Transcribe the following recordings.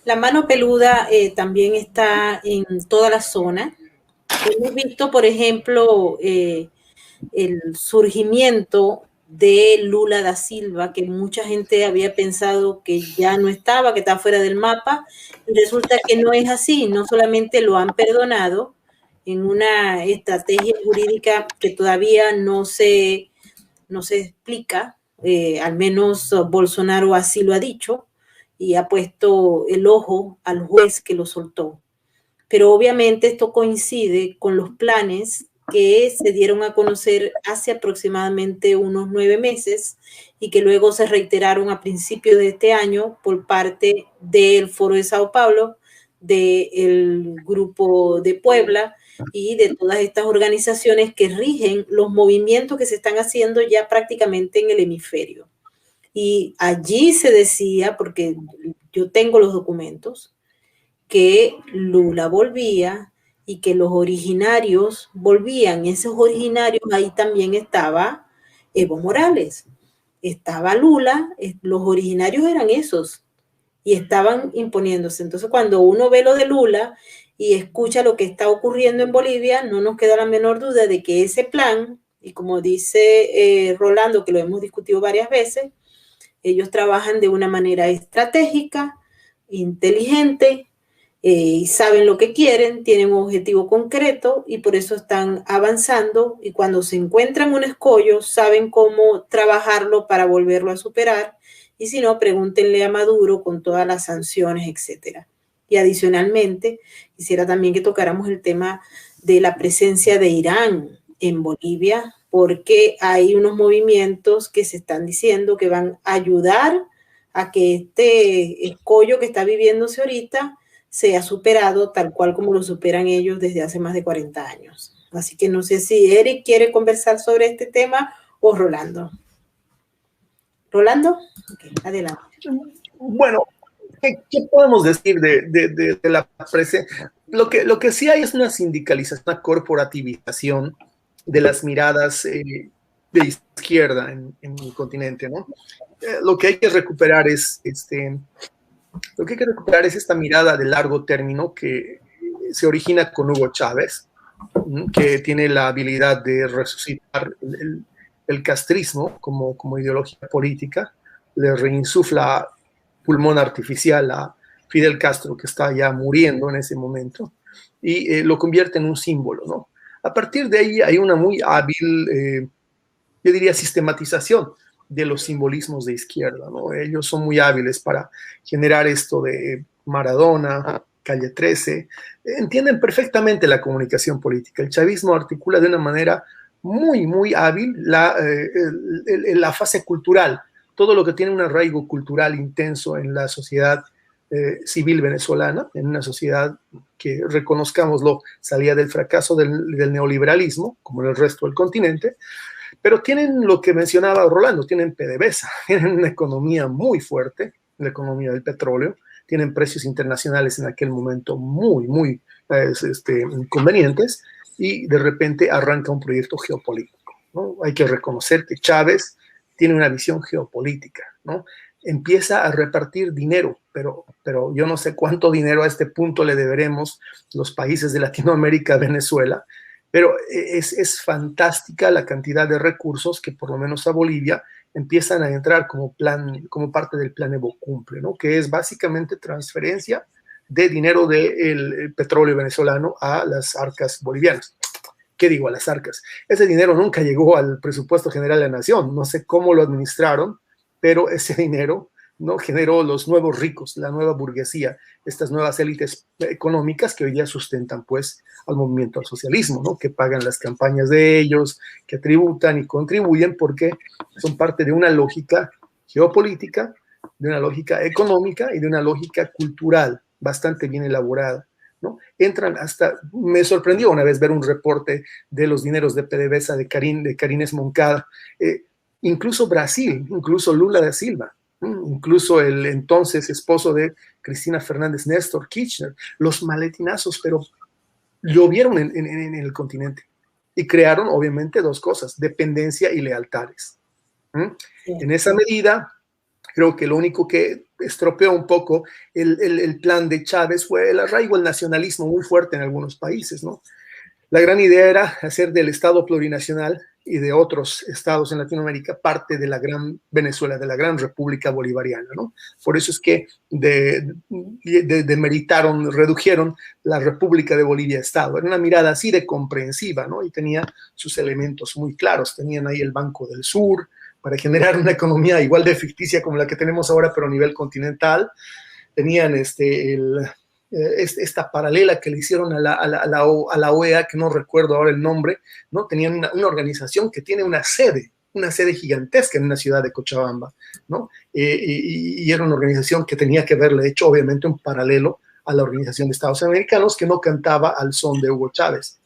La mano peluda también está en toda la zona. Hemos visto, por ejemplo, el surgimiento de Lula da Silva, que mucha gente había pensado que ya no estaba, que estaba fuera del mapa, y resulta que no es así, no solamente lo han perdonado en una estrategia jurídica que todavía no se explica, al menos Bolsonaro así lo ha dicho, y ha puesto el ojo al juez que lo soltó. Pero obviamente esto coincide con los planes que se dieron a conocer hace aproximadamente unos 9 meses y que luego se reiteraron a principios de este año por parte del Foro de Sao Paulo, del Grupo de Puebla y de todas estas organizaciones que rigen los movimientos que se están haciendo ya prácticamente en el hemisferio. Y allí se decía, porque yo tengo los documentos, que Lula volvía y que los originarios volvían. Y esos originarios, ahí también estaba Evo Morales, estaba Lula, los originarios eran esos y estaban imponiéndose. Entonces, cuando uno ve lo de Lula y escucha lo que está ocurriendo en Bolivia, no nos queda la menor duda de que ese plan, y como dice Rolando, que lo hemos discutido varias veces, ellos trabajan de una manera estratégica, inteligente, y saben lo que quieren, tienen un objetivo concreto y por eso están avanzando y cuando se encuentran un escollo saben cómo trabajarlo para volverlo a superar y si no, pregúntenle a Maduro con todas las sanciones, etcétera. Y adicionalmente, quisiera también que tocáramos el tema de la presencia de Irán en Bolivia, porque hay unos movimientos que se están diciendo que van a ayudar a que este escollo que está viviéndose ahorita sea superado tal cual como lo superan ellos desde hace más de 40 años. Así que no sé si Eric quiere conversar sobre este tema o Rolando. ¿Rolando? Okay, adelante. Bueno, ¿qué podemos decir de la presencia? Lo que sí hay es una sindicalización, una corporativización de las miradas de izquierda en el continente, ¿no? Lo que hay que recuperar es esta mirada de largo término que se origina con Hugo Chávez, que tiene la habilidad de resucitar el castrismo como ideología política, le reinsufla pulmón artificial a Fidel Castro, que está ya muriendo en ese momento, y lo convierte en un símbolo, ¿no? A partir de ahí hay una muy hábil, yo diría, sistematización de los simbolismos de izquierda, ¿no? Ellos son muy hábiles para generar esto de Maradona, Calle 13, entienden perfectamente la comunicación política. El chavismo articula de una manera muy, muy hábil la fase cultural, todo lo que tiene un arraigo cultural intenso en la sociedad civil venezolana, en una sociedad que, reconozcámoslo, salía del fracaso del neoliberalismo, como en el resto del continente, pero tienen lo que mencionaba Rolando, tienen PDVSA, tienen una economía muy fuerte, la economía del petróleo, tienen precios internacionales en aquel momento muy, muy convenientes, y de repente arranca un proyecto geopolítico, ¿no? Hay que reconocer que Chávez tiene una visión geopolítica, ¿no? Empieza a repartir dinero, pero yo no sé cuánto dinero a este punto le deberemos los países de Latinoamérica a Venezuela, pero es fantástica la cantidad de recursos que por lo menos a Bolivia empiezan a entrar como parte del plan Evo Cumple, ¿no? Que es básicamente transferencia de dinero del petróleo venezolano a las arcas bolivianas. ¿Qué digo? A las arcas. Ese dinero nunca llegó al presupuesto general de la nación. No sé cómo lo administraron, pero ese dinero no generó los nuevos ricos, la nueva burguesía, estas nuevas élites económicas que hoy día sustentan pues al movimiento al socialismo, ¿no? Que pagan las campañas de ellos, que tributan y contribuyen porque son parte de una lógica geopolítica, de una lógica económica y de una lógica cultural bastante bien elaborada, ¿no? Entran hasta, me sorprendió una vez ver un reporte de los dineros de PDVSA de Karines Moncada, incluso Brasil, incluso Lula da Silva, incluso el entonces esposo de Cristina Fernández, Néstor Kirchner, los maletinazos, pero llovieron en el continente y crearon obviamente dos cosas, dependencia y lealtades. Sí. En esa medida, creo que lo único que estropeó un poco el plan de Chávez fue el arraigo al nacionalismo muy fuerte en algunos países, ¿no? La gran idea era hacer del Estado plurinacional y de otros estados en Latinoamérica parte de la gran Venezuela, de la gran República Bolivariana, ¿no? Por eso es que demeritaron, redujeron la República de Bolivia Estado. Era una mirada así de comprensiva, ¿no? Y tenía sus elementos muy claros. Tenían ahí el Banco del Sur para generar una economía igual de ficticia como la que tenemos ahora, pero a nivel continental. Tenían esta paralela que le hicieron a la OEA, que no recuerdo ahora el nombre, ¿no? Tenían una organización que tiene una sede gigantesca en una ciudad de Cochabamba, ¿no? Y era una organización que tenía que haberle hecho, obviamente, un paralelo a la Organización de Estados Americanos, que no cantaba al son de Hugo Chávez.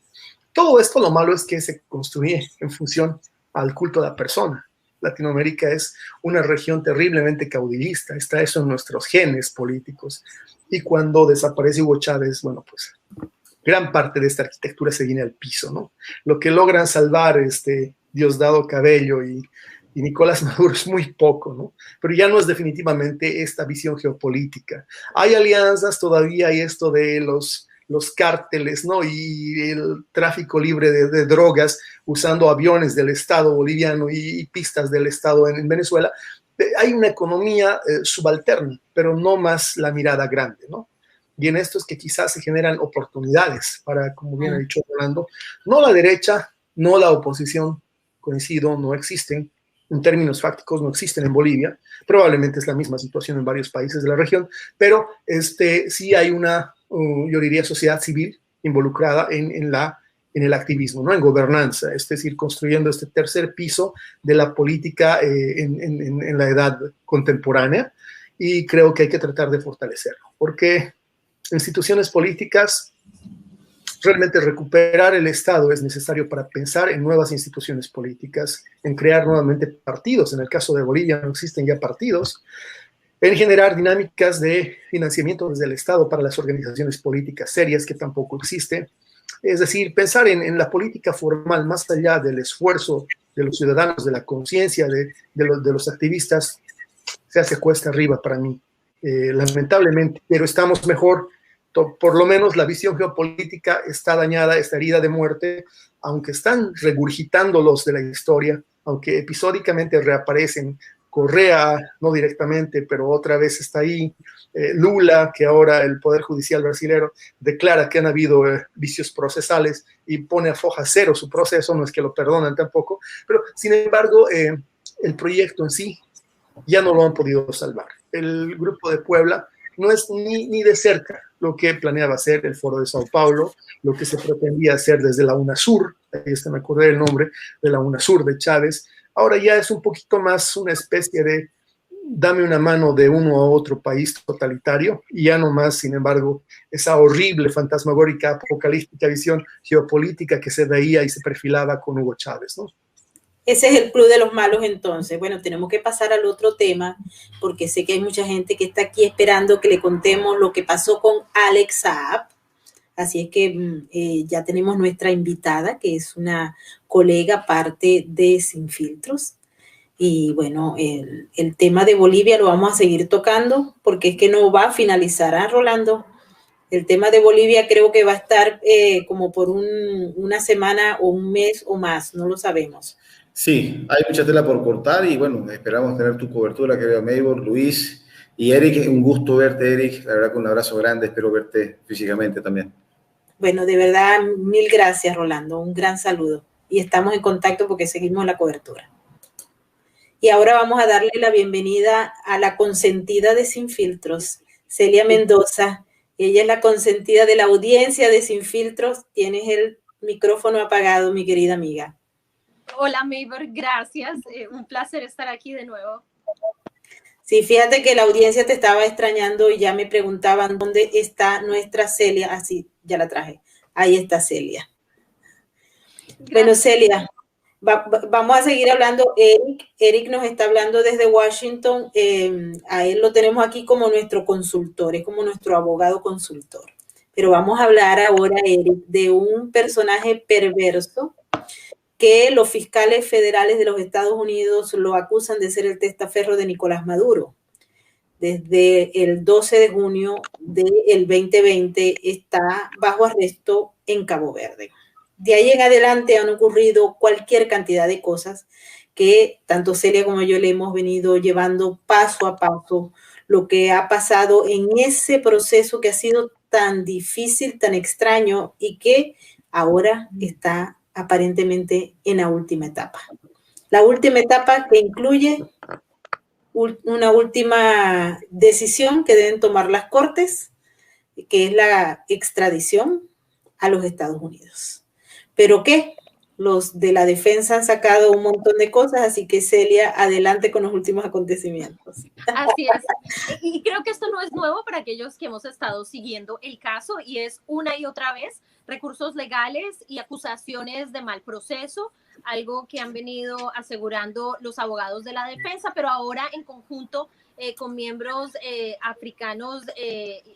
Todo esto, lo malo es que se construye en función al culto de la persona. Latinoamérica es una región terriblemente caudillista, está eso en nuestros genes políticos. Y cuando desaparece Hugo Chávez, bueno, pues gran parte de esta arquitectura se viene al piso, ¿no? Lo que logran salvar Diosdado Cabello y Nicolás Maduro es muy poco, ¿no? Pero ya no es definitivamente esta visión geopolítica. Hay alianzas todavía, hay esto de los cárteles, ¿no? Y el tráfico libre de drogas usando aviones del Estado boliviano y pistas del Estado en Venezuela. Hay una economía subalterna, pero no más la mirada grande, ¿no? Y en esto es que quizás se generan oportunidades para, como bien ha dicho Rolando, no la derecha, no la oposición, coincido, no existen, en términos fácticos no existen en Bolivia, probablemente es la misma situación en varios países de la región, pero sí hay una, yo diría, sociedad civil involucrada en el activismo, ¿no? En gobernanza, es decir, construyendo este tercer piso de la política en la edad contemporánea, y creo que hay que tratar de fortalecerlo, porque instituciones políticas, realmente recuperar el Estado es necesario para pensar en nuevas instituciones políticas, en crear nuevamente partidos. En el caso de Bolivia no existen ya partidos, en generar dinámicas de financiamiento desde el Estado para las organizaciones políticas serias, que tampoco existen. Es decir, pensar en la política formal más allá del esfuerzo de los ciudadanos, de la conciencia de los activistas, se hace cuesta arriba para mí, lamentablemente, pero estamos mejor. Por lo menos la visión geopolítica está dañada, está herida de muerte, aunque están regurgitando los de la historia, aunque episódicamente reaparecen. Correa, no directamente, pero otra vez está ahí. Lula, que ahora el Poder Judicial brasileño declara que han habido vicios procesales y pone a foja cero su proceso, no es que lo perdonan tampoco, pero sin embargo, el proyecto en sí ya no lo han podido salvar. El Grupo de Puebla no es ni de cerca lo que planeaba hacer el Foro de Sao Paulo, lo que se pretendía hacer desde la UNASUR, ahí está, me acordé del nombre, de la UNASUR de Chávez. Ahora ya es un poquito más una especie de dame una mano de uno a otro país totalitario, y ya no más, sin embargo, esa horrible, fantasmagórica, apocalíptica visión geopolítica que se veía y se perfilaba con Hugo Chávez, ¿no? Ese es el club de los malos entonces. Bueno, tenemos que pasar al otro tema, porque sé que hay mucha gente que está aquí esperando que le contemos lo que pasó con Alex Saab. Así es que ya tenemos nuestra invitada, que es una colega parte de Sin Filtros. Y bueno, el tema de Bolivia lo vamos a seguir tocando, porque es que no va a finalizar, ¿ah, Rolando? El tema de Bolivia creo que va a estar como por una semana o un mes o más, no lo sabemos. Sí, hay mucha tela por cortar y bueno, esperamos tener tu cobertura, querido Maybor, Luis y Eric. Un gusto verte, Eric. La verdad que un abrazo grande, espero verte físicamente también. Bueno, de verdad, mil gracias, Rolando. Un gran saludo. Y estamos en contacto porque seguimos la cobertura. Y ahora vamos a darle la bienvenida a la consentida de Sin Filtros, Celia Mendoza. Ella es la consentida de la audiencia de Sin Filtros. Tienes el micrófono apagado, mi querida amiga. Hola, Maybor, gracias. Un placer estar aquí de nuevo. Sí, fíjate que la audiencia te estaba extrañando y ya me preguntaban dónde está nuestra Celia. Así, ya la traje. Ahí está Celia. Gracias. Bueno, Celia, vamos a seguir hablando. Eric nos está hablando desde Washington. A él lo tenemos aquí como nuestro consultor, es como nuestro abogado consultor. Pero vamos a hablar ahora, Eric, de un personaje perverso que los fiscales federales de los Estados Unidos lo acusan de ser el testaferro de Nicolás Maduro. desde el 12 de junio del 2020 está bajo arresto en Cabo Verde. De ahí en adelante han ocurrido cualquier cantidad de cosas que tanto Celia como yo le hemos venido llevando paso a paso lo que ha pasado en ese proceso que ha sido tan difícil, tan extraño y que ahora está aparentemente en la última etapa. La última etapa que incluye una última decisión que deben tomar las cortes, que es la extradición a los Estados Unidos. ¿Pero qué? Los de la defensa han sacado un montón de cosas, así que Celia, adelante con los últimos acontecimientos. Así es. Y creo que esto no es nuevo para aquellos que hemos estado siguiendo el caso y es una y otra vez recursos legales y acusaciones de mal proceso, algo que han venido asegurando los abogados de la defensa, pero ahora en conjunto con miembros africanos,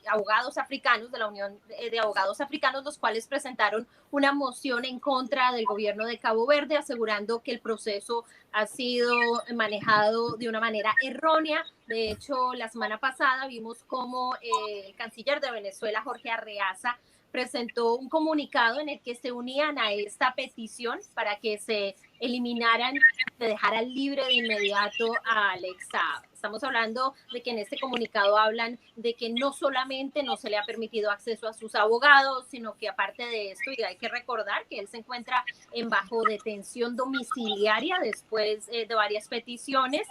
abogados africanos de la Unión de Abogados Africanos, los cuales presentaron una moción en contra del gobierno de Cabo Verde, asegurando que el proceso ha sido manejado de una manera errónea. De hecho, la semana pasada vimos cómo el canciller de Venezuela, Jorge Arreaza, presentó un comunicado en el que se unían a esta petición para que se eliminaran, se dejara libre de inmediato a Alex Saab. Estamos hablando de que en este comunicado hablan de que no solamente no se le ha permitido acceso a sus abogados, sino que aparte de esto, y hay que recordar que él se encuentra en bajo detención domiciliaria después de varias peticiones,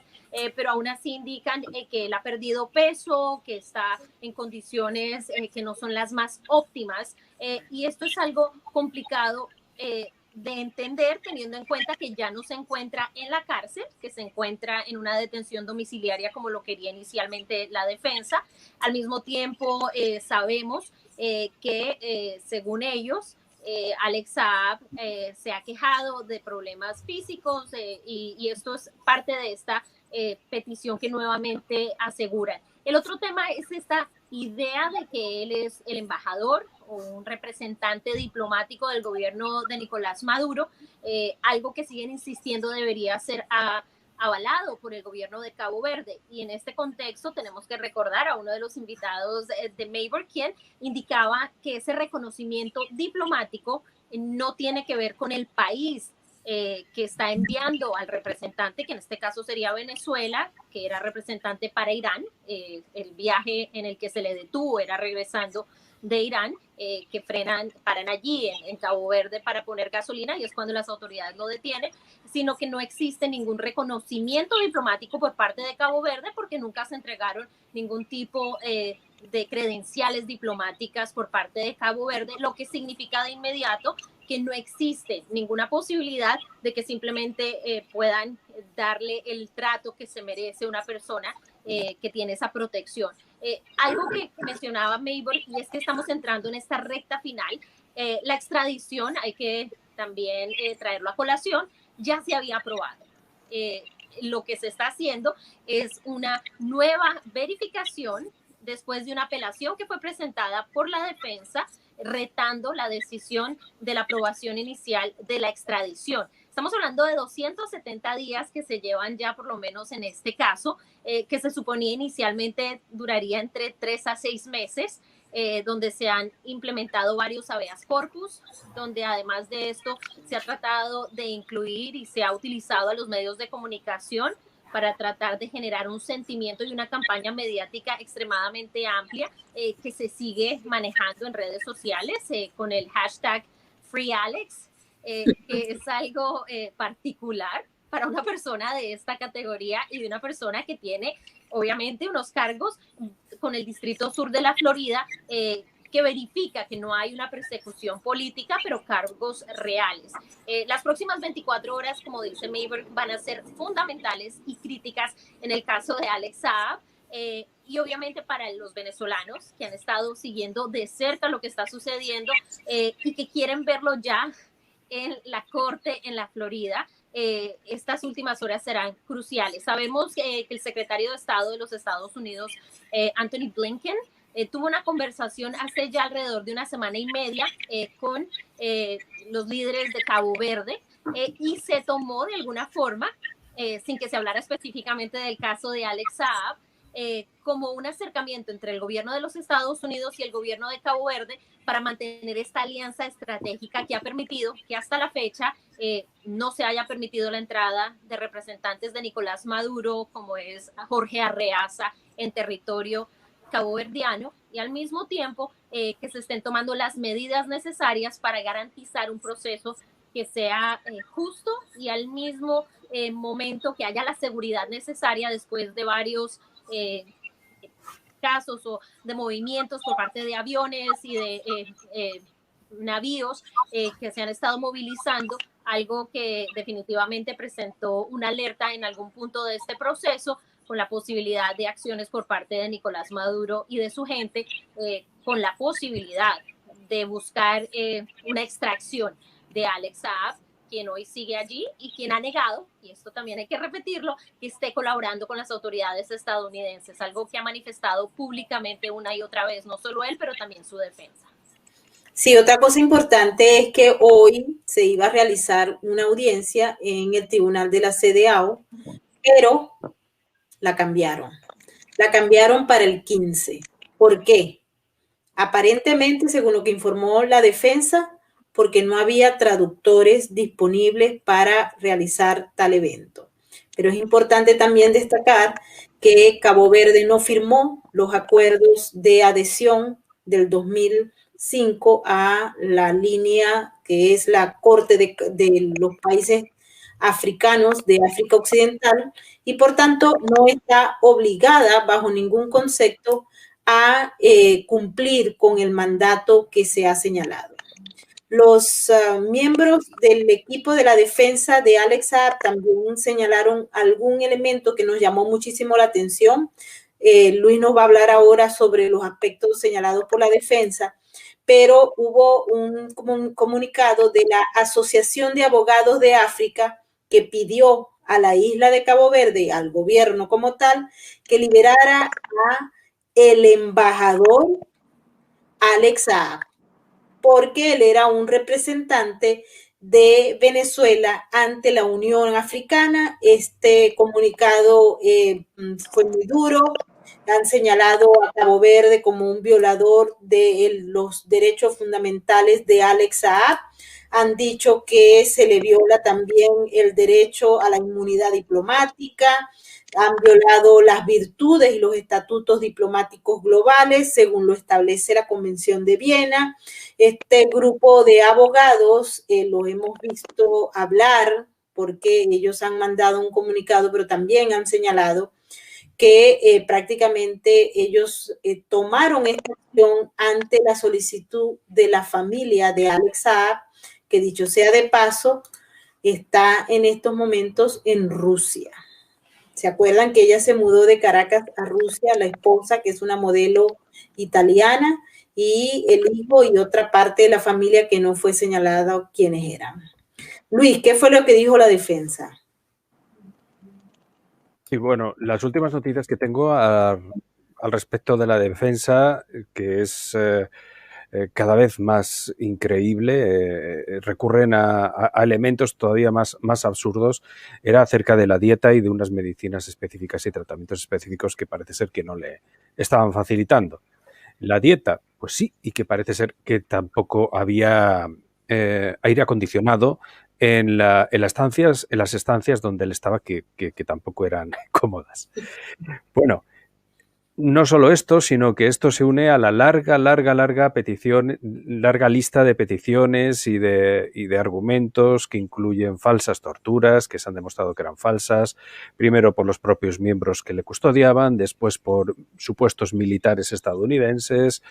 pero aún así indican que él ha perdido peso, que está en condiciones que no son las más óptimas, y esto es algo complicado de entender, teniendo en cuenta que ya no se encuentra en la cárcel, que se encuentra en una detención domiciliaria como lo quería inicialmente la defensa. Al mismo tiempo, sabemos que según ellos, Alex Saab se ha quejado de problemas físicos y esto es parte de esta petición que nuevamente aseguran. El otro tema es esta idea de que él es el embajador o un representante diplomático del gobierno de Nicolás Maduro, algo que siguen insistiendo debería ser avalado por el gobierno de Cabo Verde. Y en este contexto tenemos que recordar a uno de los invitados de Maybor, quien indicaba que ese reconocimiento diplomático no tiene que ver con el país que está enviando al representante, que en este caso sería Venezuela, que era representante para Irán. El viaje en el que se le detuvo era regresando de Irán, que paran allí en Cabo Verde para poner gasolina y es cuando las autoridades lo detienen, sino que no existe ningún reconocimiento diplomático por parte de Cabo Verde porque nunca se entregaron ningún tipo de credenciales diplomáticas por parte de Cabo Verde, lo que significa de inmediato que no existe ninguna posibilidad de que simplemente puedan darle el trato que se merece una persona que tiene esa protección. Algo que mencionaba Maybor, y es que estamos entrando en esta recta final, la extradición, hay que también traerlo a colación, ya se había aprobado. Lo que se está haciendo es una nueva verificación después de una apelación que fue presentada por la defensa retando la decisión de la aprobación inicial de la extradición. Estamos hablando de 270 días que se llevan ya por lo menos en este caso, que se suponía inicialmente duraría entre 3 a 6 meses, donde se han implementado varios habeas corpus, donde además de esto se ha tratado de incluir y se ha utilizado a los medios de comunicación para tratar de generar un sentimiento y una campaña mediática extremadamente amplia que se sigue manejando en redes sociales con el hashtag FreeAlex, que es algo particular para una persona de esta categoría y de una persona que tiene obviamente unos cargos con el Distrito Sur de la Florida que verifica que no hay una persecución política, pero cargos reales. Las próximas 24 horas, como dice Maybor, van a ser fundamentales y críticas en el caso de Alex Saab, y obviamente para los venezolanos que han estado siguiendo de cerca lo que está sucediendo y que quieren verlo ya en la corte en la Florida. Estas últimas horas serán cruciales. Sabemos que el secretario de Estado de los Estados Unidos, Anthony Blinken, tuvo una conversación hace ya alrededor de una semana y media con los líderes de Cabo Verde y se tomó de alguna forma, sin que se hablara específicamente del caso de Alex Saab, como un acercamiento entre el gobierno de los Estados Unidos y el gobierno de Cabo Verde para mantener esta alianza estratégica que ha permitido que hasta la fecha no se haya permitido la entrada de representantes de Nicolás Maduro, como es Jorge Arreaza, en territorio caboverdiano, y al mismo tiempo que se estén tomando las medidas necesarias para garantizar un proceso que sea justo y al mismo momento que haya la seguridad necesaria después de varios casos o de movimientos por parte de aviones y de navíos que se han estado movilizando, algo que definitivamente presentó una alerta en algún punto de este proceso, con la posibilidad de acciones por parte de Nicolás Maduro y de su gente, con la posibilidad de buscar una extracción de Alex Saab, quien hoy sigue allí y quien ha negado, y esto también hay que repetirlo, que esté colaborando con las autoridades estadounidenses, algo que ha manifestado públicamente una y otra vez, no solo él, pero también su defensa. Sí, otra cosa importante es que hoy se iba a realizar una audiencia en el tribunal de la CEDEAW, pero la cambiaron. La cambiaron para el 15. ¿Por qué? Aparentemente, según lo que informó la defensa, porque no había traductores disponibles para realizar tal evento. Pero es importante también destacar que Cabo Verde no firmó los acuerdos de adhesión del 2005 a la línea que es la Corte de los países africanos de África Occidental, y por tanto no está obligada bajo ningún concepto a cumplir con el mandato que se ha señalado. Los miembros del equipo de la defensa de Alex Saab también señalaron algún elemento que nos llamó muchísimo la atención. Luis nos va a hablar ahora sobre los aspectos señalados por la defensa, pero hubo un comunicado de la Asociación de Abogados de África que pidió a la isla de Cabo Verde, al gobierno como tal, que liberara a el embajador Alex Saab, porque él era un representante de Venezuela ante la Unión Africana. Este comunicado fue muy duro. Han señalado a Cabo Verde como un violador de los derechos fundamentales de Alex Saab. Han dicho que se le viola también el derecho a la inmunidad diplomática. Han violado las virtudes y los estatutos diplomáticos globales, según lo establece la Convención de Viena. Este grupo de abogados lo hemos visto hablar porque ellos han mandado un comunicado, pero también han señalado que prácticamente ellos tomaron esta acción ante la solicitud de la familia de Alex Saab, que dicho sea de paso, está en estos momentos en Rusia. ¿Se acuerdan que ella se mudó de Caracas a Rusia, la esposa, que es una modelo italiana, y el hijo y otra parte de la familia que no fue señalada quiénes eran? Luis, ¿qué fue lo que dijo la defensa? Sí, bueno, las últimas noticias que tengo al respecto de la defensa, que es cada vez más increíble, recurren a elementos todavía más absurdos, era acerca de la dieta y de unas medicinas específicas y tratamientos específicos que parece ser que no le estaban facilitando. La dieta, pues sí, y que parece ser que tampoco había aire acondicionado en las estancias donde él estaba, que tampoco eran cómodas. Bueno, no solo esto, sino que esto se une a la larga lista de peticiones y de argumentos que incluyen falsas torturas, que se han demostrado que eran falsas, primero por los propios miembros que le custodiaban, después por supuestos militares estadounidenses,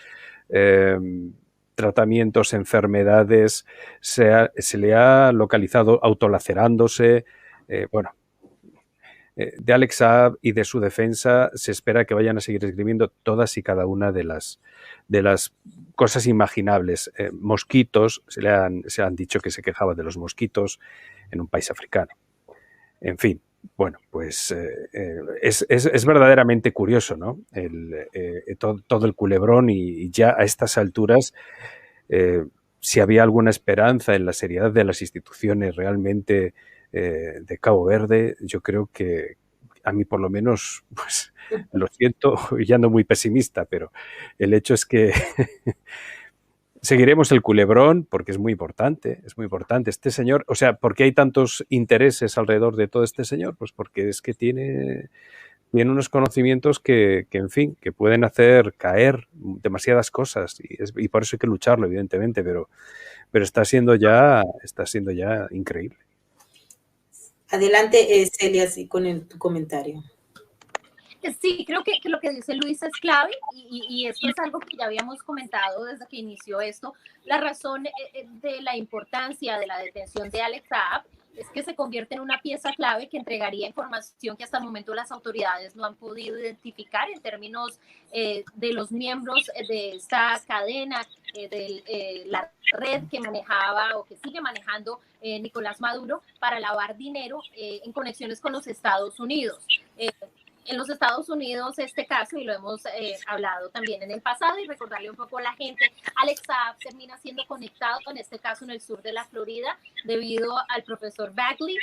tratamientos, enfermedades, se le ha localizado autolacerándose, bueno. De Alex Saab y de su defensa se espera que vayan a seguir escribiendo todas y cada una de las cosas imaginables. Mosquitos, se han dicho que se quejaba de los mosquitos en un país africano. En fin, bueno, pues es verdaderamente curioso, ¿no? Todo el culebrón, y ya a estas alturas, si había alguna esperanza en la seriedad de las instituciones realmente de Cabo Verde, yo creo que a mí por lo menos, pues lo siento, y ando muy pesimista, pero el hecho es que seguiremos el culebrón porque es muy importante este señor. O sea, ¿por qué hay tantos intereses alrededor de todo este señor? Pues porque es que tiene unos conocimientos que en fin, que pueden hacer caer demasiadas cosas y por eso hay que lucharlo, evidentemente, pero está siendo ya increíble. Adelante, Celia, sí, con tu comentario. Sí, creo que lo que dice Luis es clave y esto es algo que ya habíamos comentado desde que inició esto. La razón de la importancia de la detención de Alex Saab es que se convierte en una pieza clave que entregaría información que hasta el momento las autoridades no han podido identificar en términos de los miembros de esta cadena, de la red que manejaba o que sigue manejando Nicolás Maduro para lavar dinero en conexiones con los Estados Unidos. En los Estados Unidos este caso, y lo hemos hablado también en el pasado, y recordarle un poco a la gente, Alex Saab termina siendo conectado, en este caso en el sur de la Florida, debido al profesor Bagley,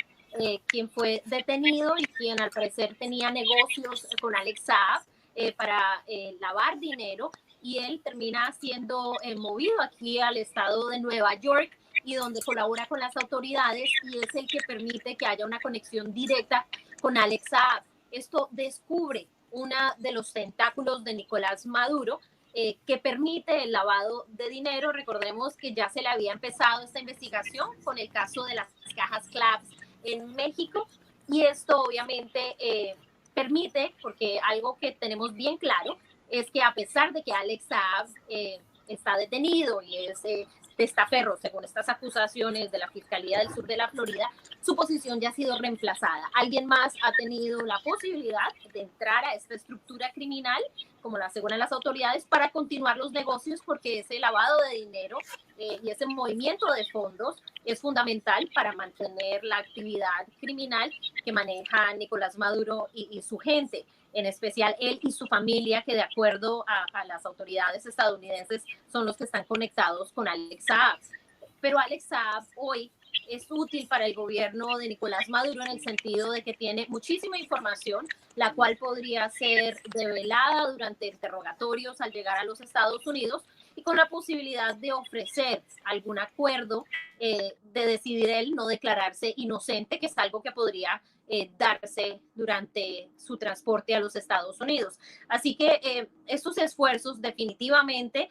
quien fue detenido y quien al parecer tenía negocios con Alex Saab para lavar dinero, y él termina siendo movido aquí al estado de Nueva York, y donde colabora con las autoridades, y es el que permite que haya una conexión directa con Alex Saab. Esto descubre uno de los tentáculos de Nicolás Maduro que permite el lavado de dinero. Recordemos que ya se le había empezado esta investigación con el caso de las cajas CLAPS en México, y esto obviamente permite, porque algo que tenemos bien claro es que a pesar de que Alex Saab está detenido y es testaferro según estas acusaciones de la Fiscalía del Sur de la Florida, su posición ya ha sido reemplazada. Alguien más ha tenido la posibilidad de entrar a esta estructura criminal, como la aseguran las autoridades, para continuar los negocios, porque ese lavado de dinero y ese movimiento de fondos es fundamental para mantener la actividad criminal que maneja Nicolás Maduro y su gente, en especial él y su familia, que de acuerdo a las autoridades estadounidenses son los que están conectados con Alex Saab. Pero Alex Saab hoy es útil para el gobierno de Nicolás Maduro en el sentido de que tiene muchísima información, la cual podría ser develada durante interrogatorios al llegar a los Estados Unidos, y con la posibilidad de ofrecer algún acuerdo, de decidir él no declararse inocente, que es algo que podría darse durante su transporte a los Estados Unidos. Así que estos esfuerzos definitivamente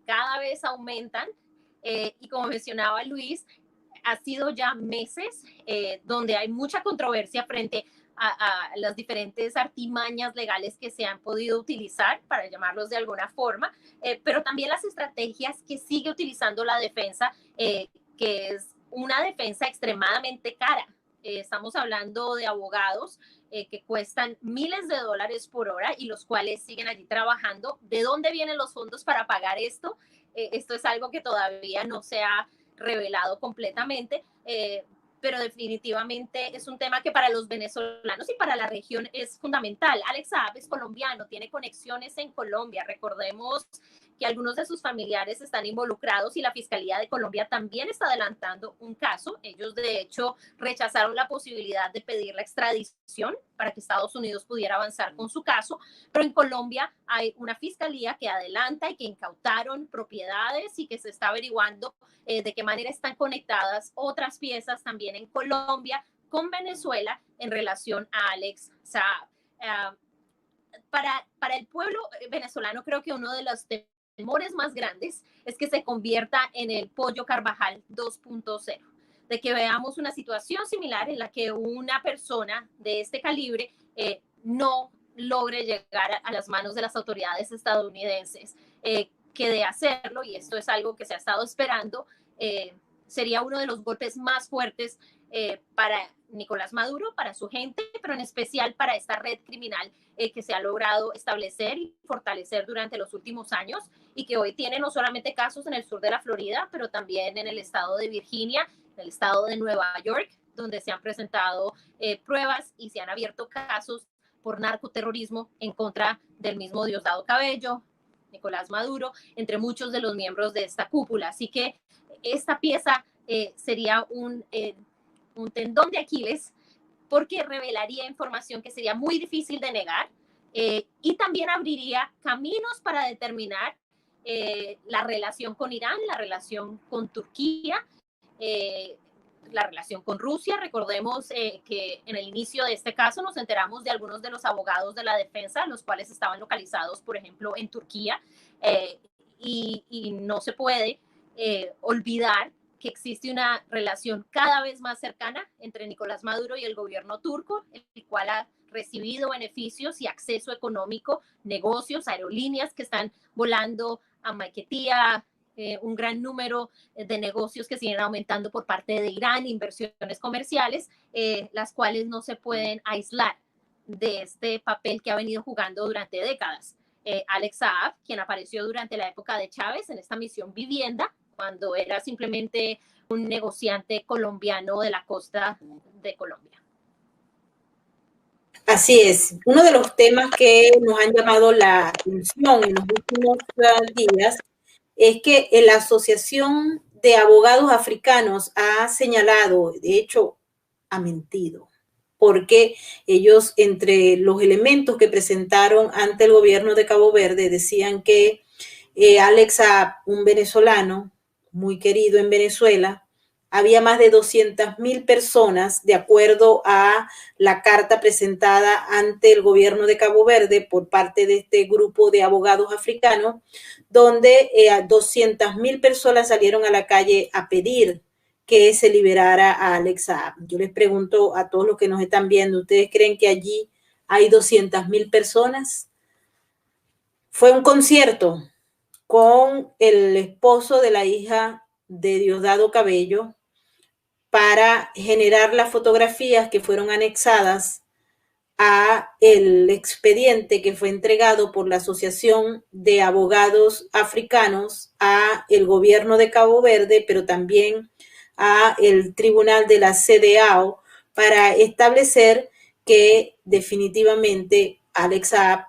cada vez aumentan, y como mencionaba Luis, ha sido ya meses donde hay mucha controversia frente a las diferentes artimañas legales que se han podido utilizar, para llamarlos de alguna forma, pero también las estrategias que sigue utilizando la defensa, que es una defensa extremadamente cara. Estamos hablando de abogados que cuestan miles de dólares por hora y los cuales siguen allí trabajando. ¿De dónde vienen los fondos para pagar esto? Esto es algo que todavía no se ha revelado completamente, pero definitivamente es un tema que para los venezolanos y para la región es fundamental. Alex Saab es colombiano, tiene conexiones en Colombia. Recordemos que algunos de sus familiares están involucrados y la Fiscalía de Colombia también está adelantando un caso. Ellos, de hecho, rechazaron la posibilidad de pedir la extradición para que Estados Unidos pudiera avanzar con su caso, pero en Colombia hay una fiscalía que adelanta y que incautaron propiedades y que se está averiguando de qué manera están conectadas otras piezas también en Colombia con Venezuela en relación a Alex Saab. Para el pueblo venezolano, creo que uno de los temores más grandes es que se convierta en el Pollo Carvajal 2.0, de que veamos una situación similar en la que una persona de este calibre no logre llegar a las manos de las autoridades estadounidenses, que de hacerlo, y esto es algo que se ha estado esperando, sería uno de los golpes más fuertes para Nicolás Maduro, para su gente, pero en especial para esta red criminal que se ha logrado establecer y fortalecer durante los últimos años, y que hoy tiene no solamente casos en el sur de la Florida, pero también en el estado de Virginia, en el estado de Nueva York, donde se han presentado pruebas y se han abierto casos por narcoterrorismo en contra del mismo Diosdado Cabello, Nicolás Maduro, entre muchos de los miembros de esta cúpula. Así que esta pieza sería un tendón de Aquiles porque revelaría información que sería muy difícil de negar y también abriría caminos para determinar la relación con Irán, la relación con Turquía, la relación con Rusia. Recordemos que en el inicio de este caso nos enteramos de algunos de los abogados de la defensa, los cuales estaban localizados, por ejemplo, en Turquía, y no se puede olvidar que existe una relación cada vez más cercana entre Nicolás Maduro y el gobierno turco, el cual ha recibido beneficios y acceso económico, negocios, aerolíneas que están volando a Maiquetía, un gran número de negocios que siguen aumentando por parte de Irán, inversiones comerciales, las cuales no se pueden aislar de este papel que ha venido jugando durante décadas. Alex Saab, quien apareció durante la época de Chávez en esta misión vivienda, cuando era simplemente un negociante colombiano de la costa de Colombia. Así es. Uno de los temas que nos han llamado la atención en los últimos días es que la Asociación de Abogados Africanos ha señalado, de hecho, ha mentido, porque ellos, entre los elementos que presentaron ante el gobierno de Cabo Verde, decían que Alex Saab, un venezolano muy querido en Venezuela, había más de 200,000 personas, de acuerdo a la carta presentada ante el gobierno de Cabo Verde por parte de este grupo de abogados africanos, donde 200,000 personas salieron a la calle a pedir que se liberara a Alex Saab. Yo les pregunto a todos los que nos están viendo, ¿ustedes creen que allí hay 200,000 personas? Fue un concierto con el esposo de la hija de Diosdado Cabello para generar las fotografías que fueron anexadas a el expediente que fue entregado por la Asociación de Abogados Africanos a el gobierno de Cabo Verde, pero también a el tribunal de la CEDEAO, para establecer que definitivamente Alex Saab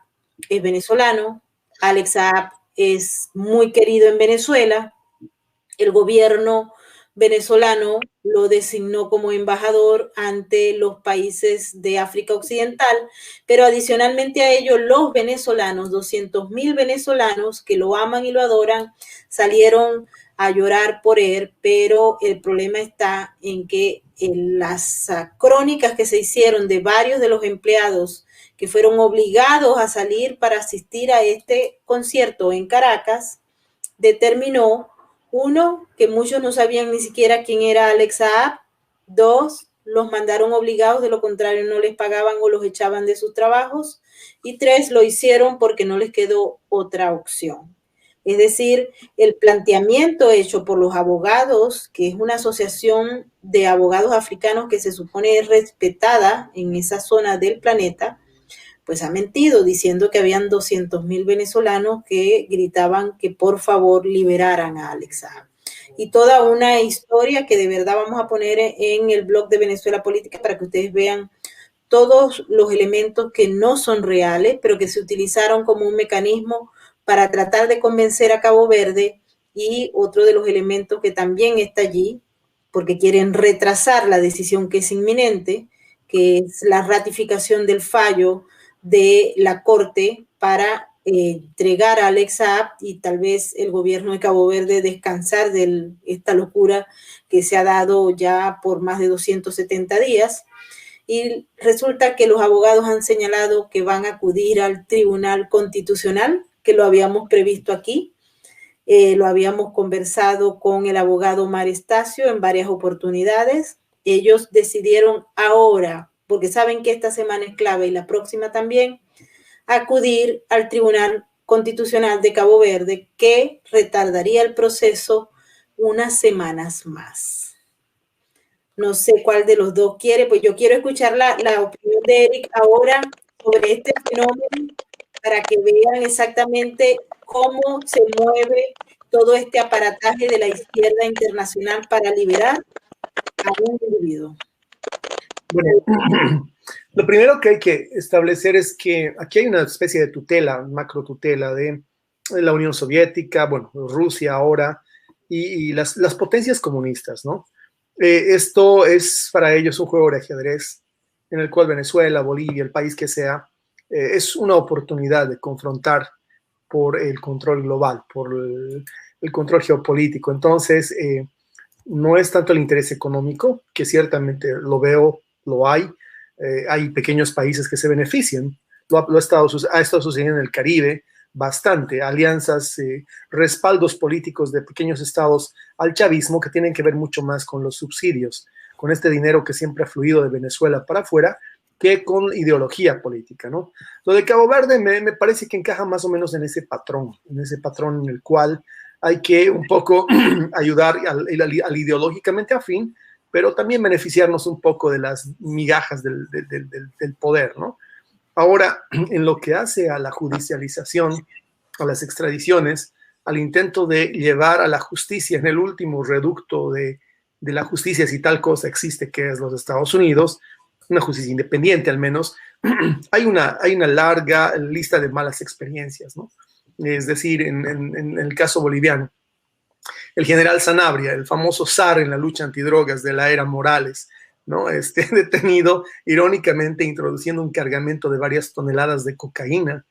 es venezolano, Alex Saab es muy querido en Venezuela, el gobierno venezolano lo designó como embajador ante los países de África Occidental, pero adicionalmente a ello los venezolanos, 200,000 venezolanos que lo aman y lo adoran, salieron a llorar por él, pero el problema está en que en las crónicas que se hicieron de varios de los empleados que fueron obligados a salir para asistir a este concierto en Caracas, determinó, uno, que muchos no sabían ni siquiera quién era Alex Saab. Dos, los mandaron obligados, de lo contrario no les pagaban o los echaban de sus trabajos. Y tres, lo hicieron porque no les quedó otra opción. Es decir, el planteamiento hecho por los abogados, que es una asociación de abogados africanos que se supone es respetada en esa zona del planeta, pues ha mentido diciendo que habían 200,000 venezolanos que gritaban que por favor liberaran a Alex Saab. Y toda una historia que de verdad vamos a poner en el blog de Venezuela Política para que ustedes vean todos los elementos que no son reales, pero que se utilizaron como un mecanismo para tratar de convencer a Cabo Verde, y otro de los elementos que también está allí, porque quieren retrasar la decisión que es inminente, que es la ratificación del fallo de la Corte para entregar a Alex Saab y tal vez el gobierno de Cabo Verde descansar de esta locura que se ha dado ya por más de 270 días. Y resulta que los abogados han señalado que van a acudir al Tribunal Constitucional, que lo habíamos previsto aquí. Lo habíamos conversado con el abogado Omar Estacio en varias oportunidades. Ellos decidieron ahora, porque saben que esta semana es clave y la próxima también, acudir al Tribunal Constitucional de Cabo Verde, que retardaría el proceso unas semanas más. No sé cuál de los dos quiere, pues yo quiero escuchar la opinión de Eric ahora sobre este fenómeno para que vean exactamente cómo se mueve todo este aparataje de la izquierda internacional para liberar a un individuo. Bueno, lo primero que hay que establecer es que aquí hay una especie de tutela, macro tutela de la Unión Soviética, bueno, Rusia ahora, y las potencias comunistas, ¿no? Esto es para ellos un juego de ajedrez en el cual Venezuela, Bolivia, el país que sea, es una oportunidad de confrontar por el control global, por el control geopolítico. Entonces, no es tanto el interés económico, que ciertamente lo veo, lo hay pequeños países que se benefician, ha estado sucediendo en el Caribe bastante, alianzas, respaldos políticos de pequeños estados al chavismo que tienen que ver mucho más con los subsidios, con este dinero que siempre ha fluido de Venezuela para afuera, que con ideología política, ¿no? Lo de Cabo Verde me parece que encaja más o menos en ese patrón en el cual hay que un poco ayudar al ideológicamente afín, pero también beneficiarnos un poco de las migajas del poder, ¿no? Ahora, en lo que hace a la judicialización, a las extradiciones, al intento de llevar a la justicia en el último reducto de la justicia, si tal cosa existe, que es los Estados Unidos, una justicia independiente al menos, hay una larga lista de malas experiencias, ¿no? Es decir, en el caso boliviano, el general Sanabria, el famoso zar en la lucha antidrogas de la era Morales, ¿no? Detenido irónicamente introduciendo un cargamento de varias toneladas de cocaína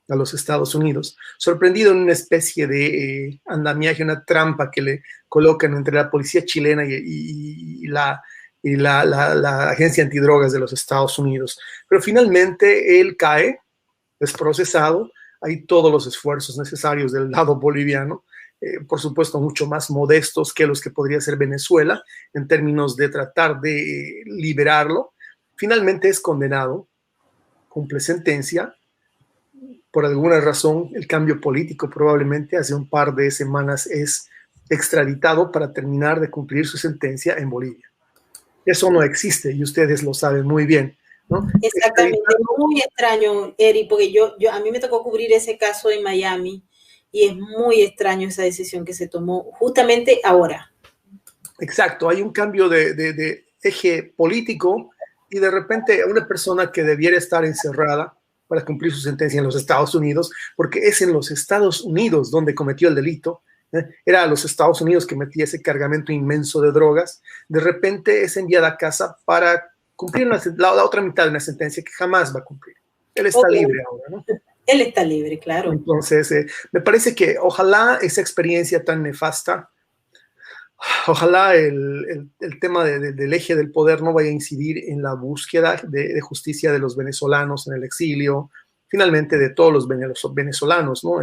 a los Estados Unidos, sorprendido en una especie de andamiaje, una trampa que le colocan entre la policía chilena y la agencia antidrogas de los Estados Unidos. Pero finalmente él cae, es procesado, hay todos los esfuerzos necesarios del lado boliviano, por supuesto mucho más modestos que los que podría ser Venezuela en términos de tratar de liberarlo. Finalmente es condenado, cumple sentencia. Por alguna razón, el cambio político probablemente hace un par de semanas es extraditado para terminar de cumplir su sentencia en Bolivia. Eso no existe y ustedes lo saben muy bien, ¿no? Exactamente, muy extraño, Eri, porque a mí me tocó cubrir ese caso en Miami y es muy extraño esa decisión que se tomó justamente ahora. Exacto, hay un cambio de eje político y de repente una persona que debiera estar encerrada para cumplir su sentencia en los Estados Unidos, porque es en los Estados Unidos donde cometió el delito, era a los Estados Unidos que metía ese cargamento inmenso de drogas, de repente es enviada a casa para cumplir la otra mitad de una sentencia que jamás va a cumplir. Él está libre ahora, ¿no? Él está libre, claro. Entonces, me parece que ojalá esa experiencia tan nefasta, ojalá el tema del eje del poder no vaya a incidir en la búsqueda de justicia de los venezolanos en el exilio, finalmente de todos los venezolanos, ¿no?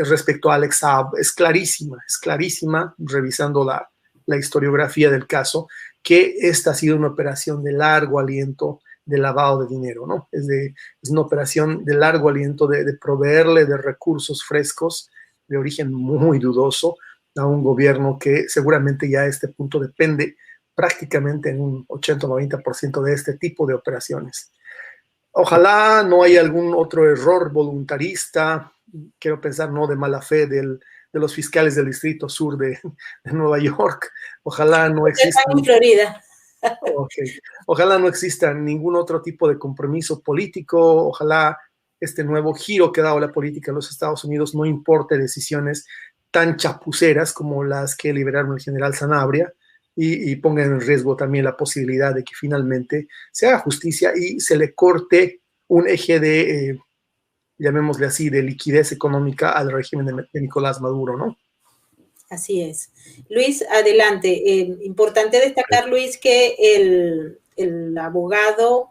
Respecto a Alex Saab, es clarísima, revisando la historiografía del caso, que esta ha sido una operación de largo aliento de lavado de dinero, ¿no? Es una operación de largo aliento de proveerle de recursos frescos de origen muy dudoso a un gobierno que seguramente ya a este punto depende prácticamente en un 80 o 90% de este tipo de operaciones. Ojalá no haya algún otro error voluntarista, quiero pensar no de mala fe de los fiscales del Distrito Sur de Nueva York. Ojalá no exista. En Florida. Okay. Ojalá no exista ningún otro tipo de compromiso político. Ojalá este nuevo giro que ha dado la política en los Estados Unidos no importe decisiones tan chapuceras como las que liberaron el general Sanabria y pongan en riesgo también la posibilidad de que finalmente se haga justicia y se le corte un eje de, llamémosle así, de liquidez económica al régimen de Nicolás Maduro, ¿no? Así es. Luis, adelante. Importante destacar, Luis, que el abogado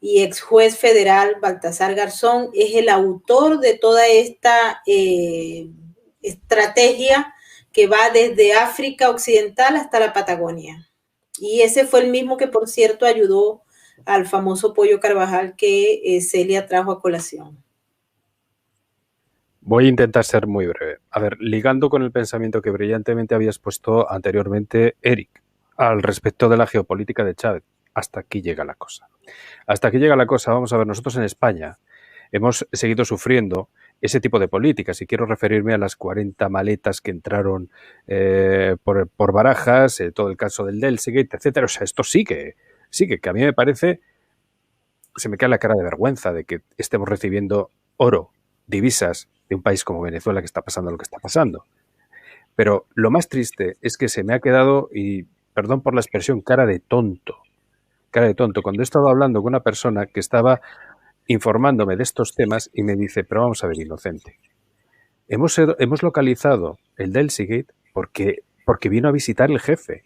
y ex juez federal Baltasar Garzón es el autor de toda esta estrategia que va desde África Occidental hasta la Patagonia. Y ese fue el mismo que, por cierto, ayudó al famoso Pollo Carvajal que Celia trajo a colación. Voy a intentar ser muy breve. A ver, ligando con el pensamiento que brillantemente habías puesto anteriormente, Eric, al respecto de la geopolítica de Chávez. Hasta aquí llega la cosa. Hasta aquí llega la cosa. Vamos a ver, nosotros en España hemos seguido sufriendo ese tipo de políticas y quiero referirme a las 40 maletas que entraron por Barajas, todo el caso del Delsegate, etcétera. O sea, esto sigue, que a mí me parece, se me cae la cara de vergüenza de que estemos recibiendo oro, divisas de un país como Venezuela que está pasando lo que está pasando. Pero lo más triste es que se me ha quedado, y perdón por la expresión, cara de tonto, cara de tonto cuando he estado hablando con una persona que estaba informándome de estos temas y me dice, pero vamos a ver, inocente. Hemos localizado el Delsigate porque vino a visitar el jefe.